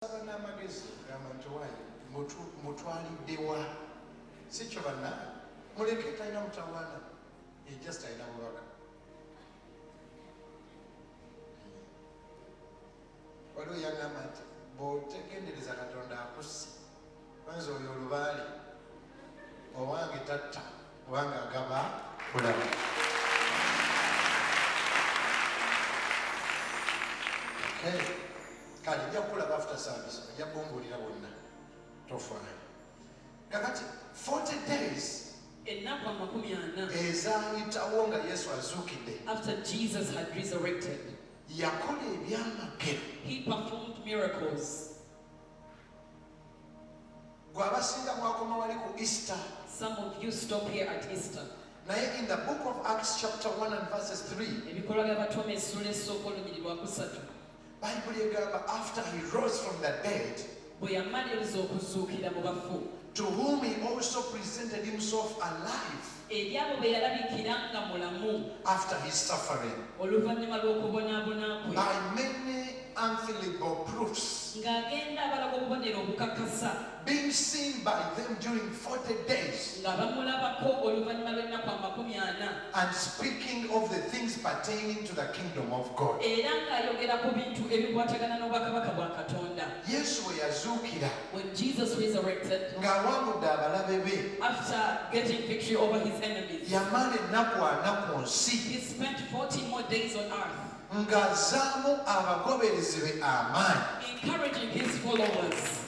Sabana magezi gamantuwai mutwaliddewa sikyo banna muleke talina mutawaana just alina bubaka waliwo yagamba nti bw'otegendereza Katonda akusse kwanza oyo olubaali owange tata owange agaba bulamu kale nja kukulaba after service ojja kumbulira bonna tofaayo kakati 40 days ezaayitawo nga Yesu azuukidde after Jesus had resurrected, yakola ebyamagero he performed miracles. gwe abasinga mwakoma wali ku Easter. Some of you stop here at Easter. naye in the book of Acts chapter 1 and verses 3 Bible egamba after he rose from the dead, to whom he also presented himself alive after his suffering by many unfallible proofs, being seen by them during 40 days, and speaking of the things pertaining to the kingdom of God. When Jesus resurrected, after getting victory over his enemies, he spent 40 more days on earth, encouraging his followers,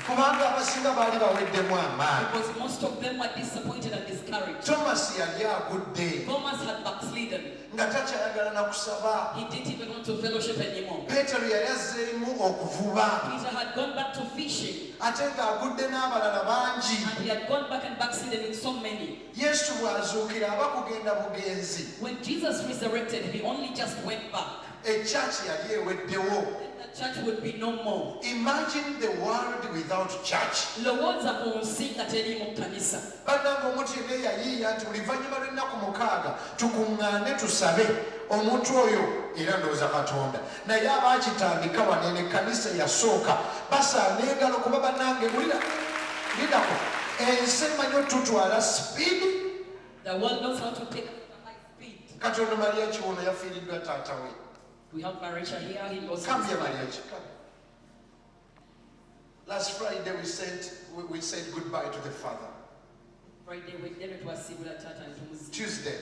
because most of them were disappointed and discouraged. Thomas had backslidden. He didn't even want to fellowship anymore. Peter had gone back to fishing, and he had gone back and backslidden in so many. When Jesus resurrected, he only just went back. The church would be no more. Imagine the world without church. Omuntu oyo era ndowooza Katonda naye abaakitandika wanene kanisa yasooka basaana engalo kuba bannange lidako ensi emanyi otutwala speed. The world knows how to take high speed. Katonda Mariachi ono yafiiriddwa taata we. We have Mariachi here. He was come here, Mariachi. Come. Last Friday we said goodbye to the father. Friday we did it was similar tata and Tuesday.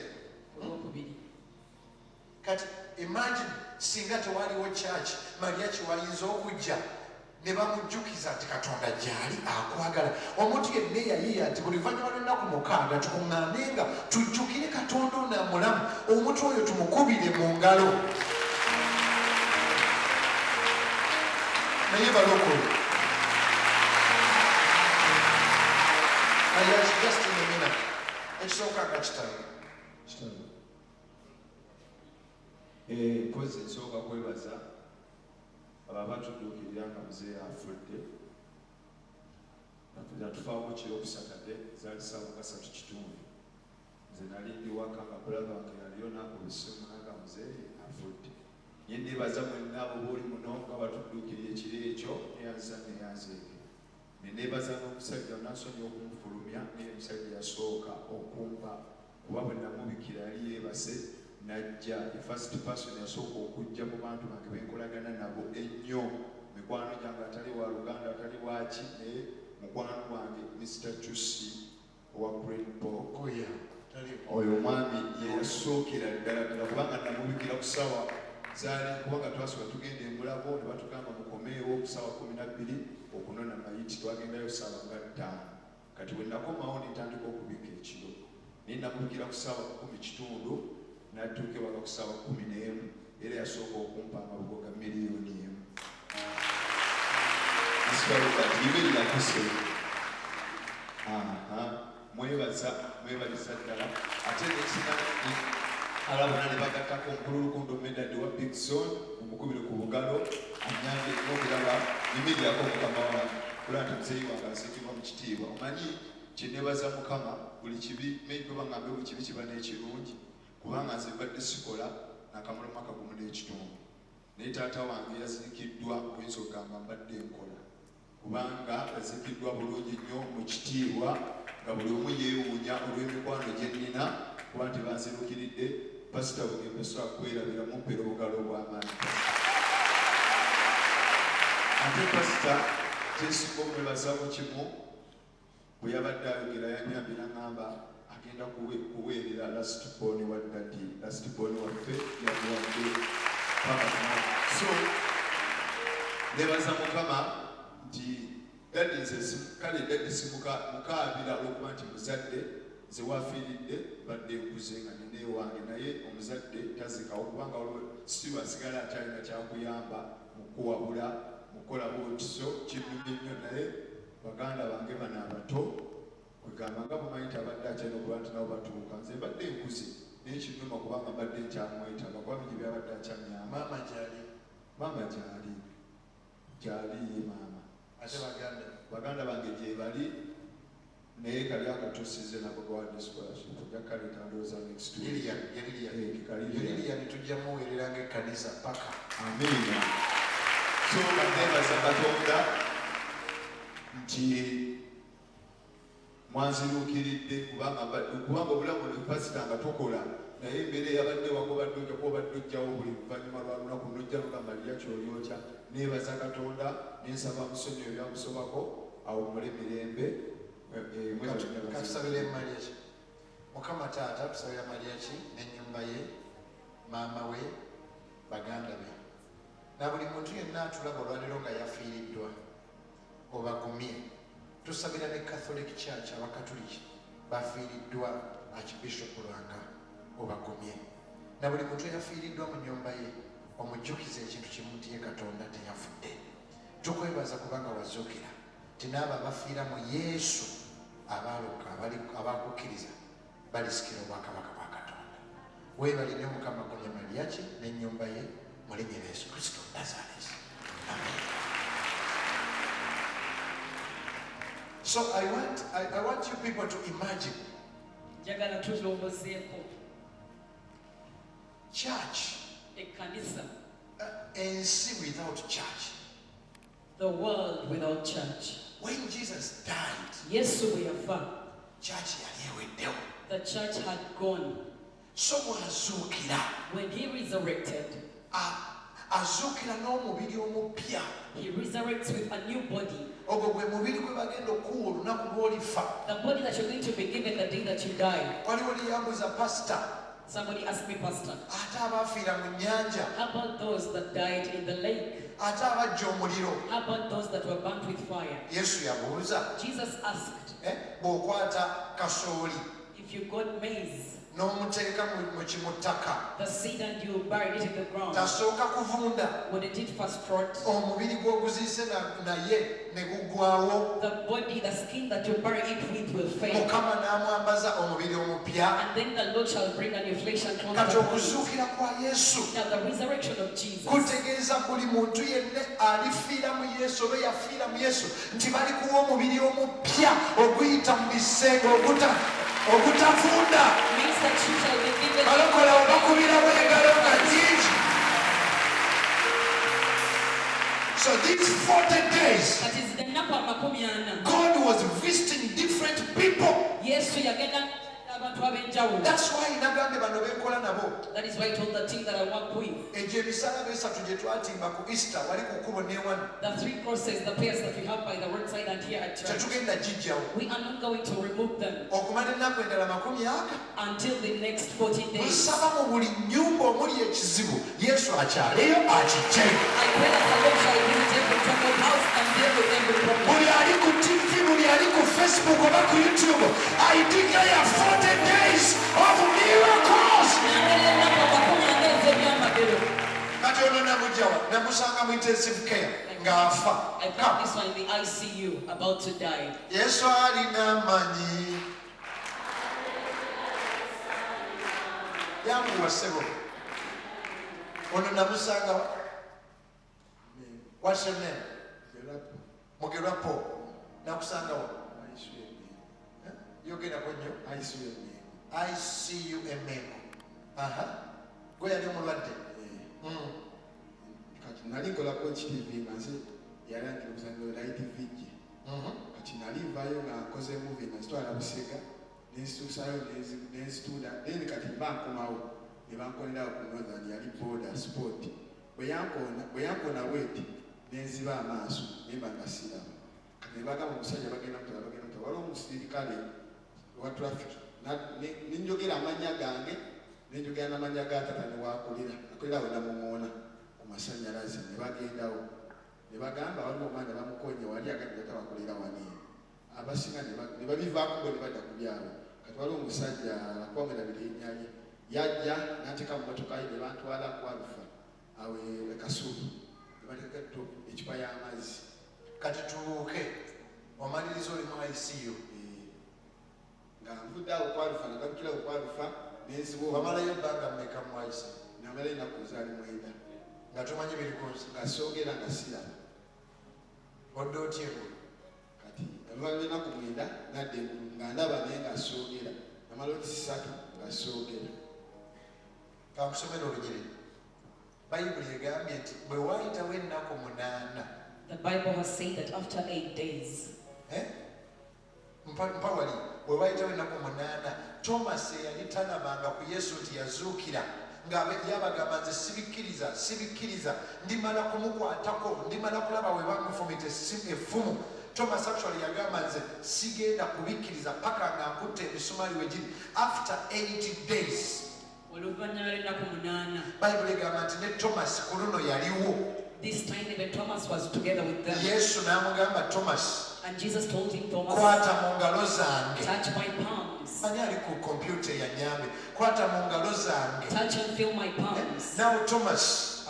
Kati imagine singa tewaliwo church Mariachi wayinza okujja ne bamujjukiza ati Katonda gyali akwagala. Omuntu yenna yayiiya nti buli luvannyuma lw'ennaku mukaaga tukuŋŋaanenga tujjukire Katonda ono amulamu, omuntu oyo tumukubire mu ngalo. Naye balokole. Mariachi, just in a minute. Ekisooka nga kitanga. Mpozi nsooka kwebaza abatuddukirira nga muzeeyi afudde natufaako kiro okusakadde zaali ssaawa 3:30. Nze nali ndi waka nga brother wange yaliyo n'akubisimu nanga muzeeyi afudde. Nye nneebaza mwenna abo booli muno nga batuddukirira ekiro ekyo neyanza neyanzeeke. Ne nneebaza n'omusajja nansonyiwa okumufulumya naye omusajja yasooka okumpa kuba bwe namubikira yali yeebase. Najja the first person yasooka okujja mu bantu bange benkolagana nabo ennyo, mikwano gyange atali wa Luganda atali waki naye mukwano wange Mr. Chusi owa Greenbook. Oyo omwami yeyasookera ddala kubanga namubikira ku ssaawa zaali kubanga twasooka tugenda emulabo ne batugamba mukomeewo ku ssaawa 12 okunona mayiti, twagendayo ssaawa nga 5. Kati bwe nakomawo netandika okubika ekiro naye namubikira ku ssaawa 10:30 natuuka ewaka ku ssaawa 11 era yasooka okumpa amabugo ga miliyoni 1. Mwebaliza ddala ate nekina alabona ne bagattako omukulukundo medadi wa Big Zone omukubire ku bugalo anyambe n'okulaba imiryako mukama wange kulaba nti muzeeyi wange asiikibwa mu kitiibwa. Omanyi kyeneebaza Mukama buli kibi maybe baŋŋambe buli kibi kiba n'ekirungi kubanga nze mbadde sikola n'akamuluma akagumu n'ekitundu naye taata wange yaziikiddwa oyinza okugamba mbadde nkola kubanga yaziikiddwa bulungi nnyo mu kitiibwa nga buli omu yeewuunya olw'emikwano gye nnina kuba nti banzirukiridde. Pasita Bugembe so akwerabiramu mpera obugalo obw'amaanyi. Ate pasita kyesinga omwebaza mu kimu bwe yabadde ayogera yanyambye n'aŋŋamba agenda kuweerera lasitbooni wa dadi, lasitbooni waffe yamuwadde papa. So nebaza Mukama nti dadi nze kale dadi simukaabira olwokuba nti muzadde nze wafiiridde badde nkuze nga nina ewange naye omuzadde tazikawo kubanga si wasigala akyalina kyakuyamba mu kuwabula mukola bwotiso kinnumye nnyo naye baganda bange bano abato kwegamba nga bumanyi nti abadde akyalina okuba nti nabo batuuka nze mbadde nkuze naye kinnuma kubanga mbadde nkyamwetaaga kuba bingi byabadde akyamyamba. Maama gyali ye maama ate baganda bange gye bali naye kali akatuusize nabo gwadde scholarship jakale tandooza next week Lilian tujja muweerera ng'ekkanisa paka. Amiina. So baneebaza Katonda nti mwanziruukiridde kubanga obulamu ne pasita nga tokola naye embeera eyabadde wakobadde ojjako obadde ojjawo buli luvannyuma lwa lunaku nojja lugamba Mariachi olyotya. Neebaza Katonda nensaba musonyi ebyamusobako awummule mirembe. Katusabire Mariachi. Mukama Taata tusabira Mariachi n'ennyumba ye, maama we, baganda be na buli muntu yenna atulaba olwaleero nga yafiiriddwa obagumye. Tusabira ne Catholic Church abakatuliki bafiiriddwa Archbishop Lwanga obagumye na buli muntu eyafiiriddwa mu nnyumba ye omujjukiza ekintu kimu nti ye Katonda teyafudde. Tukwebaza kubanga wazuukira nti n'abo abafiira mu Yesu abaaloka abakukkiriza balisikira obwakabaka bwa Katonda. Weebalire Mukama gumya Mariachi n'ennyumba ye mu linnya lya Yesu Kristo Nazareti. Amen. So I want you people to imagine church, ensi without church, the world without church. When Jesus died, church the church had gone. So when he resurrected, he resurrects with a new body. The body that you're going to be given the day that you die. Somebody asked me, Pastor, how about those that died in the lake? How about those that were burnt with fire? Jesus asked, if you got maize, the seed and you buried it in the ground, would it first rot? The body, the skin that you bury it with will fail. And then the Lord shall bring a new flesh and clothe the body. Now the resurrection of Jesus means that you shall be given. So these 40 days, God was visiting different people. That's why that is why I told the team that I work with. The 3 crosses, the pairs that we have by the roadside and here at church, we are not going to remove them until the next 40 days. I pray that the Lord shall visit every troubled house and deal with every problem. I declare 40 days of miracles. I found this one in the ICU, about to die. Yesu alina manyi. Yangu wasebo. Ono namusanga. What's your name? Mugerapo. Nakusanga wa? Yogera kwenyo? ICU Emmengo. Gwe yali omulwadde. Kati nali nkolako TV nga nze yalangira omusango Light Vigi. alimvayo nga nkoze movie nga zitwala Busega n'ensituusayo n'ensituula then kati bankomawo ne bankolerawo ku Northern yali border sport bwe yankona bweti n'enziba amaaso nemba nga siraba kati ne bagamba omusajja bagenda mutala waliwo omusirikale wa traffic nenjogera amanya gange nenjogera n'amanya ga tata ne wakolera akolerawo namumuona ku masanyalaze ne bagendawo ne bagamba waliwo omwana bamukonye wali agadde tabakolera wani abasinga ne babivaako bo ne badda ku byabo kati waliwo omusajja akwamera birinnyanye yajja n'ateeka mu motoka ye ne bantwala ku Alpha awe Kasubi ne bateeka ekipa y'amazzi kati tubuuke omaliriza oli mu ICU nga nvudde awo ku Alpha nagabukirawo ku Alpha n'enzibu wamalayo ebbanga mmeka mu ICU namala ennaku ezaali mwenda nga tomanyi biri kunsi nga soogera nga siraba odde otya engulu kati oluvannyuma ennaku mwenda nadde engulu nga ndaba naye nga soogera namala olusi 3 nga soogera kankusomera olunyiriri bayibuli egambye nti bwe waayitawo ennaku 8 The Bible has said that after 8 days, mpawali bwe waayitawo ennaku 8 Thomas eyali talabanga ku Yesu nti yazuukira yabagamba nze sibikkiriza ndimala kumukwatako ndimala kulaba we bamufumita effumu Thomas actually yagamba nze sigenda kubikkiriza paka nga nkutte emisumaali we giri after 80 days Bible egamba nti ne Thomas ku luno yaliwo. This time even Thomas was together with them. Yesu n'amugamba Thomas, and Jesus told him, Thomas, kwata mu ngalo zange. touch my palms. Ani ali ku computer ya nyambe. Kwata mu ngalo zange. Touch and feel my palms. Now Thomas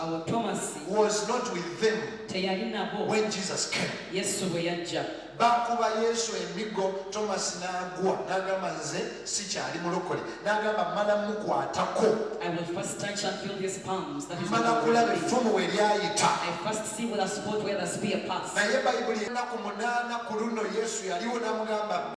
was not with them when Jesus came. Bakuba Yesu emigo, Thomas n'agwa n'agamba nze sikyali mulokole n'agamba mala mukwatako. I will first touch and feel his palms. That is mala kulaba effumu we lyayita. I first see with a spot where the spear passed. Naye Bayibuli ennaku 8 ku luno Yesu yaliwo n'amugamba